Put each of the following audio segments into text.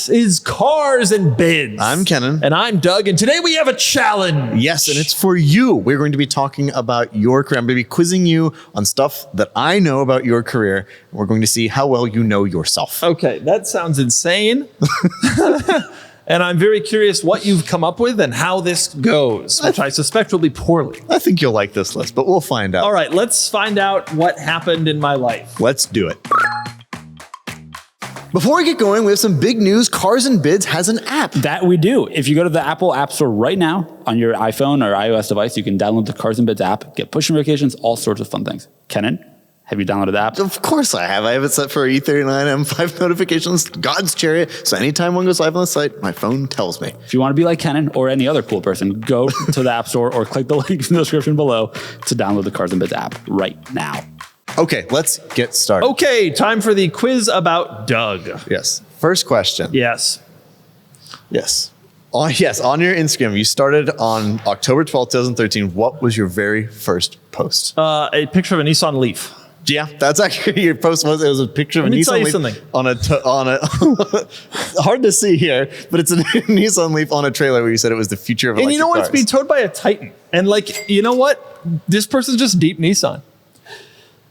This is Cars and Bids. I'm Kennan. And I'm Doug. And today we have a challenge. Yes, and it's for you. We're going to be talking about your career. I'm going to be quizzing you on stuff that I know about your career. And we're going to see how well you know yourself. Okay, that sounds insane. And I'm very curious what you've come up with and how this goes, which I suspect will be poorly. I think you'll like this list, but we'll find out. All right, let's find out what happened in my life. Let's do it. Before we get going, we have some big news. Cars and Bids has an app. That we do. If you go to the Apple App Store right now on your iPhone or iOS device, you can download the Cars and Bids app, get push notifications, all sorts of fun things. Kennan, have you downloaded the app? Of course I have. I have it set for E39 M5 notifications, God's chariot. So anytime one goes live on the site, my phone tells me. If you want to be like Kennan or any other cool person, go to the App Store or click the link in the description below to download the Cars and Bids app right now. Okay, let's get started. Okay, time for the quiz about Doug. Yes. First question. Yes. Yes. On your Instagram, you started on October 12th, 2013. What was your very first post? A picture of a Nissan Leaf. Yeah, that's actually your post. It was a picture of a Nissan Leaf something. on a hard to see here, but it's a Nissan Leaf on a trailer where you said it was the future of electric And you know what? cars. It's being towed by a Titan. And like, you know what? This person's just deep Nissan.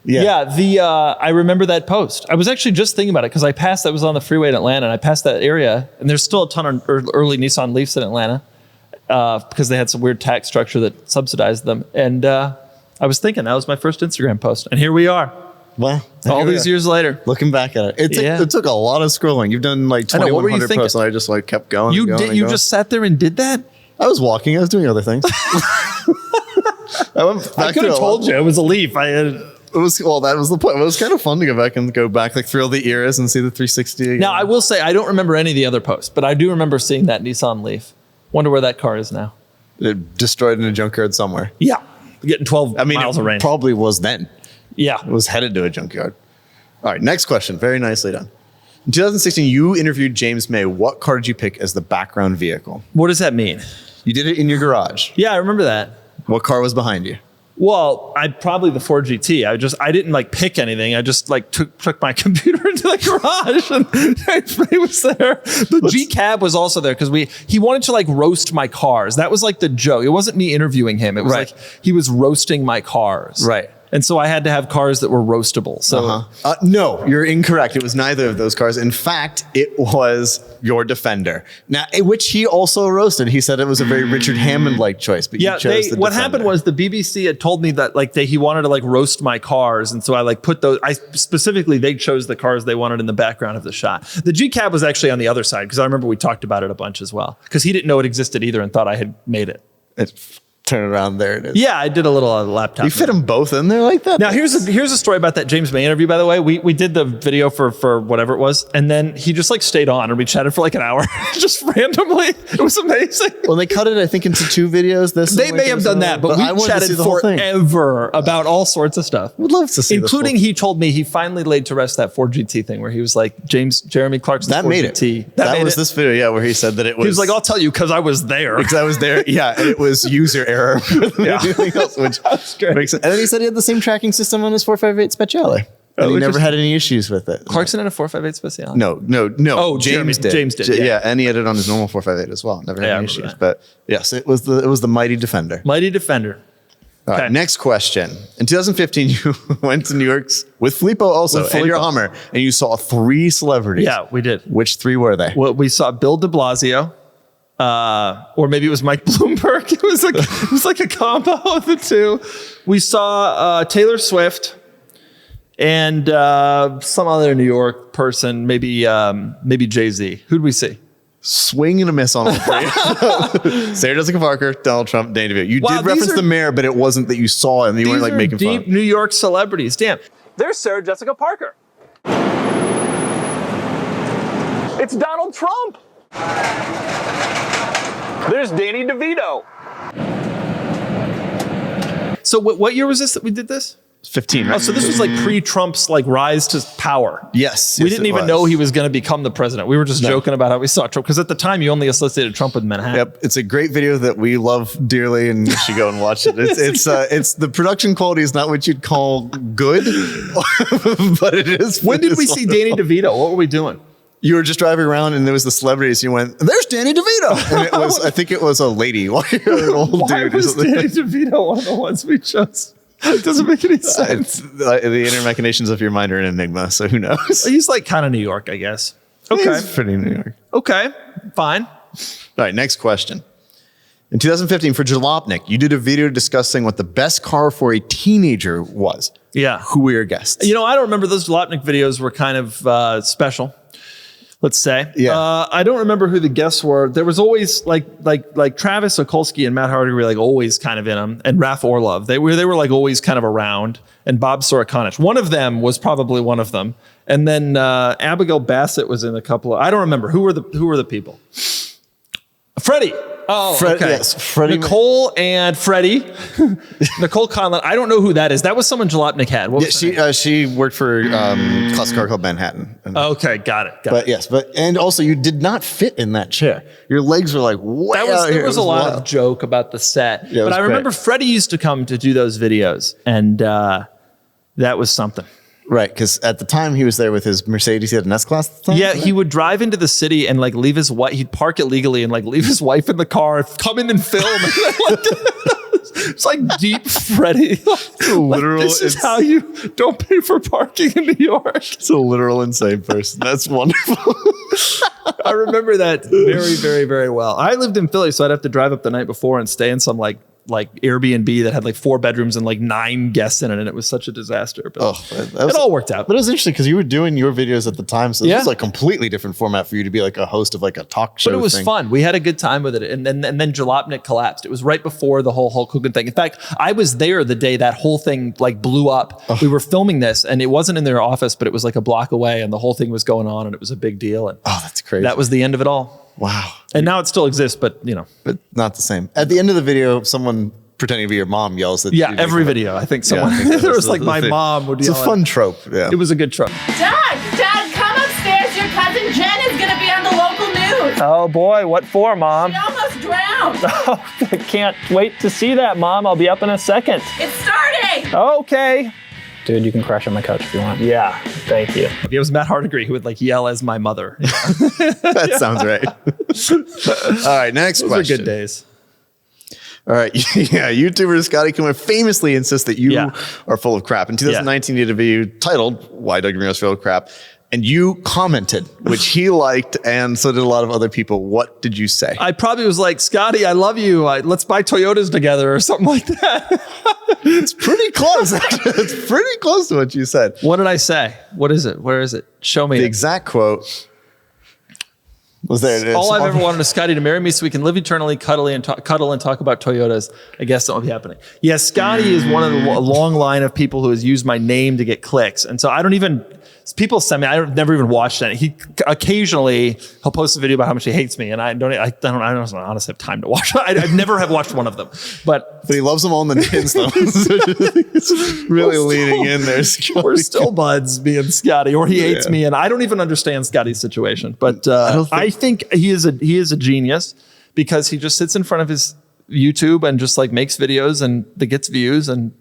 Yeah, I remember that post. I was actually just thinking about it because I was on the freeway in Atlanta, and I passed that area, and there's still a ton of early Nissan Leafs in Atlanta because they had some weird tax structure that subsidized them. And I was thinking that was my first Instagram post, and here we are. Well, all these years later, looking back at it, it took a lot of scrolling. You've done like 2,100 posts, and I just like kept going. You just sat there and did that? I was walking. I was doing other things. I could have told you it was a Leaf. That was the point. It was kind of fun to go back, like through all the eras and see the 360 again. Now, I will say, I don't remember any of the other posts, but I do remember seeing that Nissan Leaf. Wonder where that car is now. It destroyed in a junkyard somewhere. Yeah. Getting 12 miles of range. Probably was then. Yeah. It was headed to a junkyard. All right, next question. Very nicely done. In 2016, you interviewed James May. What car did you pick as the background vehicle? What does that mean? You did it in your garage. Yeah, I remember that. What car was behind you? Well, probably the Ford GT. I didn't like pick anything. I just like took my computer into the garage and it was there. The G cab was also there because he wanted to like roast my cars. That was like the joke. It wasn't me interviewing him. It was like he was roasting my cars. Right. And so I had to have cars that were roastable. So no, you're incorrect. It was neither of those cars. In fact, it was your Defender. Now, which he also roasted. He said it was a very Richard Hammond-like choice, but you chose the Defender. What happened was the BBC had told me that like he wanted to like roast my cars, and so I like put those. They chose the cars they wanted in the background of the shot. The G cab was actually on the other side because I remember we talked about it a bunch as well because he didn't know it existed either and thought I had made it. Turn it around, there it is. Yeah, I did a little laptop. You fit them both in there like that? Now, here's a story about that James May interview, by the way. We did the video for whatever it was, and then he just like stayed on, and we chatted for like an hour, just randomly. It was amazing. Well, they cut it, I think, into 2 videos. They may have done that, but we chatted forever about all sorts of stuff. Would love to see including he told me he finally laid to rest that Ford GT thing where he was like, Jeremy Clarkson's that Ford made GT. It. That was this video, yeah, where he said that it was... He was like, I'll tell you because I was there. Because I was there, yeah, and it was user error. Yeah. Anything else, which makes sense. And then he said he had the same tracking system on his 458 Speciale. And he never had any issues with it. Clarkson had a 458 Speciale? No. Oh, James did. James did. Yeah, and he had it on his normal 458 as well. Never had any issues. That. But yes, it was the Mighty Defender. Mighty Defender. All right, next question. In 2015, you went to New York with Filippo also, and your Hummer, and you saw 3 celebrities. Yeah, we did. Which 3 were they? Well, we saw Bill de Blasio. Or maybe it was Mike Bloomberg. It was like a combo of the two. We saw Taylor Swift and some other New York person, maybe Jay-Z. Who'd we see? Swing and a miss on all 3. Sarah Jessica Parker, Donald Trump, Danny DeVito. You did reference the mayor, but it wasn't that you saw him. You weren't like making fun. Deep New York celebrities. Damn. There's Sarah Jessica Parker. It's Donald Trump. There's Danny DeVito. So what year was this that we did this? 15, right? Oh, so this was like pre-Trump's like rise to power. Yes. We didn't even know he was going to become the president. We were just joking about how we saw Trump because at the time you only associated Trump with Manhattan. Yep. It's a great video that we love dearly and you should go and watch it. It's the production quality is not what you'd call good, but it is. When did we see Danny DeVito? What were we doing? You were just driving around and there was the celebrities. You went, there's Danny DeVito. And it was, I think it was a lady. While you're an old Why dude. was Danny DeVito one of the ones we chose? It doesn't make any sense. The inner machinations of your mind are an enigma, so who knows? He's like kind of New York, I guess. Okay. He's pretty New York. Okay, fine. All right, next question. In 2015, for Jalopnik, you did a video discussing what the best car for a teenager was. Yeah. Who were your guests? You know, I don't remember. Those Jalopnik videos were kind of special, let's say. Yeah. I don't remember who the guests were. There was always like Travis Okolski and Matt Hardiger were like always kind of in them, and Raph Orlov. They were like always kind of around, and Bob Sorokonich. One of them was probably one of them. And then Abigail Bassett was in a couple of, I don't remember. Who were the people? Freddie. Oh, okay. Yes, Freddie. Nicole and Freddie. Nicole Conlon. I don't know who that is. That was someone Jalopnik had. What was she worked for Classic Car Club Manhattan. Okay, got it. And also you did not fit in that chair. Your legs were like way out here. There was a lot of joke about the set. Yeah, but I remember Freddie used to come to do those videos, and that was something. Right, because at the time he was there with his Mercedes. He had an S-Class at the time? Yeah, he would drive into the city and like leave his wife. He'd park illegally and like leave his wife in the car, come in and film. It's like deep Freddie. Literal. This is how you don't pay for parking in New York. It's a literal insane person. That's wonderful. I remember that very, very, very well. I lived in Philly, so I'd have to drive up the night before and stay in some like Airbnb that had like 4 bedrooms and like 9 guests in it, and it was such a disaster. But it all worked out. But it was interesting because you were doing your videos at the time, so it was like a completely different format for you to be like a host of like a talk show. But it was fun. We had a good time with it, and then Jalopnik collapsed. It was right before the whole Hulk Hogan thing. In fact, I was there the day that whole thing like blew up. We were filming this, and it wasn't in their office, but it was like a block away, and the whole thing was going on, and it was a big deal. And that's crazy. That was the end of it all. Wow. And now it still exists, but you know, but not the same. At the end of the video, someone pretending to be your mom yells at you. Every video. I think someone there was like my mom would yell. It's a fun trope. Yeah. It was a good trope. Dad, come upstairs. Your cousin Jen is going to be on the local news. Oh boy, what for, Mom? She almost drowned. Oh, I can't wait to see that, Mom. I'll be up in a second. It's starting. Okay. Dude, you can crash on my couch if you want. Yeah, thank you. It was Matt Hardiger who would like yell as my mother. That sounds right. All right, next Those question. Are good days. All right. Yeah. YouTuber Scotty Kennan famously insists that you are full of crap. In 2019, you did a video titled Why Doug DeMuro is Full of Crap. And you commented, which he liked, and so did a lot of other people. What did you say? I probably was like, Scotty, I love you. Let's buy Toyotas together or something like that. It's pretty close. It's pretty close to what you said. What did I say? What is it? Where is it? Show me. The exact quote was there. All I've ever wanted is Scotty to marry me so we can live eternally, cuddle and talk about Toyotas. I guess that will be happening. Yeah, Scotty is one of the long line of people who has used my name to get clicks. And so I don't even... People send me. I've never even watched it. He occasionally he'll post a video about how much he hates me, and I don't honestly have time to watch it. I've never have watched one of them, but he loves them all in the nins though. It's really leaning in there. Scotty. We're still buds, me and Scotty, or he hates me, and I don't even understand Scotty's situation. But I think he is a genius because he just sits in front of his YouTube and just like makes videos and that gets views, and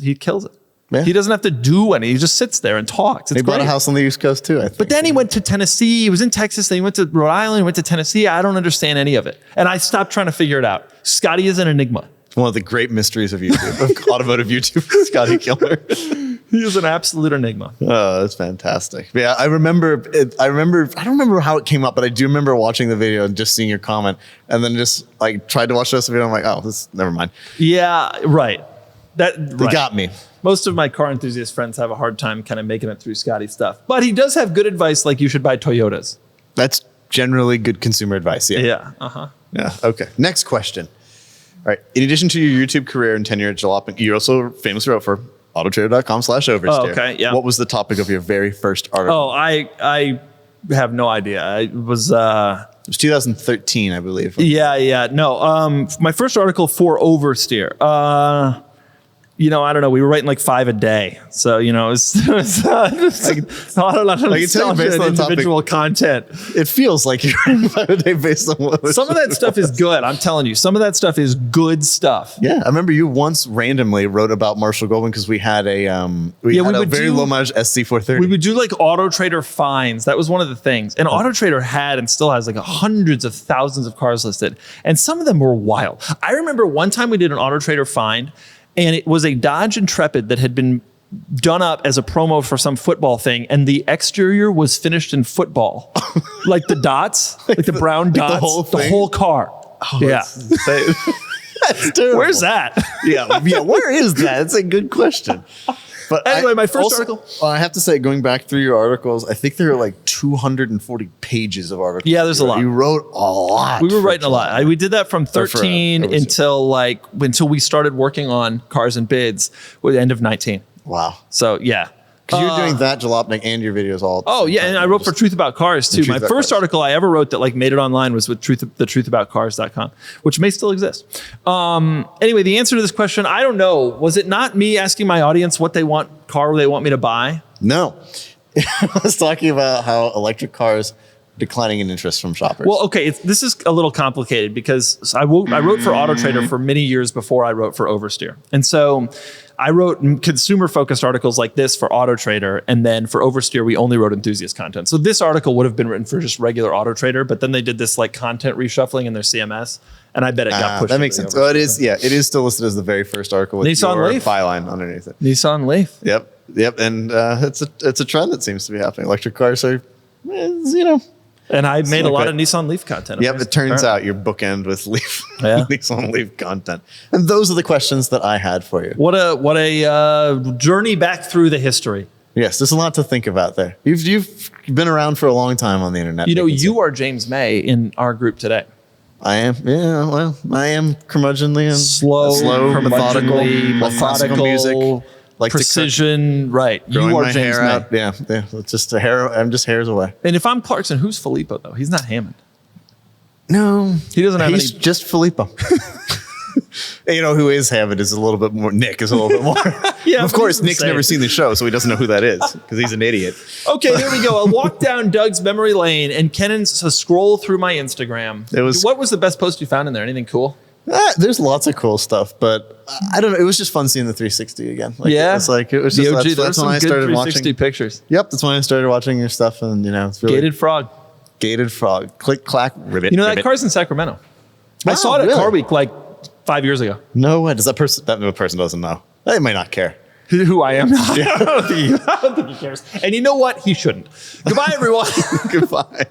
he kills it. Yeah. He doesn't have to do any. He just sits there and talks. He bought a house on the East Coast too, I think. But then he went to Tennessee. He was in Texas. Then he went to Rhode Island. He went to Tennessee. I don't understand any of it. And I stopped trying to figure it out. Scotty is an enigma. One of the great mysteries of YouTube, of automotive YouTube, Scotty Killer. He is an absolute enigma. Oh, that's fantastic. Yeah, I remember. I don't remember how it came up, but I do remember watching the video and just seeing your comment, and then just like tried to watch the rest of the video. I'm like, never mind. Yeah, right. They got me. Most of my car enthusiast friends have a hard time kind of making it through Scotty's stuff. But he does have good advice, like you should buy Toyotas. That's generally good consumer advice, yeah. Yeah, uh-huh. Yeah, okay. Next question. All right. In addition to your YouTube career and tenure at Jalopnik, you also famously wrote for Autotrader.com/oversteer. Oh, okay, yeah. What was the topic of your very first article? Oh, I have no idea. It was 2013, I believe. Yeah. No, my first article for Oversteer. I don't know. We were writing like 5 a day. So, it was I don't know. I can tell you based on the individual content. It feels like you're writing 5 a day based on what Some of that stuff is good. I'm telling you, some of that stuff is good stuff. Yeah, I remember you once randomly wrote about Marshall Goldwyn because we had a very low mileage SC430. We would do like Autotrader finds. That was one of the things. And Autotrader had and still has like hundreds of thousands of cars listed. And some of them were wild. I remember one time we did an Autotrader find, and it was a Dodge Intrepid that had been done up as a promo for some football thing, and the exterior was finished in football, like the dots, like the brown dots, the whole car. Oh, yeah, that's terrible. Where's that? yeah. Where is that? It's a good question. But anyway, my first article. I have to say, going back through your articles, I think there are like 240 pages of articles. Yeah, there's a lot. You wrote a lot. We were writing a lot. We did that from 13 until we started working on Cars and Bids with the end of 19. Wow. So yeah. Because you're doing that Jalopnik and your videos all. Oh yeah, and I wrote for Truth About Cars too. My first article I ever wrote that like made it online was with truthaboutcars.com, which may still exist. Anyway, the answer to this question, I don't know. Was it not me asking my audience what car they want me to buy? No. I was talking about how electric cars declining in interest from shoppers. Well, okay, this is a little complicated because I wrote for Autotrader for many years before I wrote for Oversteer. And so I wrote consumer-focused articles like this for Autotrader, and then for Oversteer, we only wrote enthusiast content. So this article would have been written for just regular Autotrader, but then they did this like content reshuffling in their CMS, and I bet it got pushed. That makes sense. Well, it is still listed as the very first article with Nissan your Leaf byline underneath it. Nissan Leaf. Yep, and it's a trend that seems to be happening. Electric cars are, And I made a lot of Nissan Leaf content. Yep, it turns out you're bookend with Leaf, Yeah. Nissan Leaf content. And those are the questions that I had for you. What a journey back through the history. Yes, there's a lot to think about there. You've been around for a long time on the internet. You are James May in our group today. I am. Yeah, well, I am curmudgeonly and slow, methodical, methodical music. Like precision, right? You are my James hair May. out. Yeah. It's just a hair. I'm just hairs away. And if I'm Clarkson, who's Filippo though? He's not Hammond. No, he doesn't have He's just Filippo. Who is Hammond is a little bit more. Nick is a little bit more. Yeah, of course, Nick's never seen the show, so he doesn't know who that is because he's an idiot. Okay, here we go. A walk down Doug's memory lane, and Kennan's a scroll through my Instagram. What was the best post you found in there? Anything cool? There's lots of cool stuff, but I don't know. It was just fun seeing the 360 again. It was just that's when I started watching pictures. Yep, that's when I started watching your stuff, and it's really Gated frog, click clack, ribbit. That car's in Sacramento. I saw it at Car Week like 5 years ago. No way. Does that person doesn't know? They might not care. Who I am? I don't think he cares. And you know what? He shouldn't. Goodbye, everyone. Goodbye.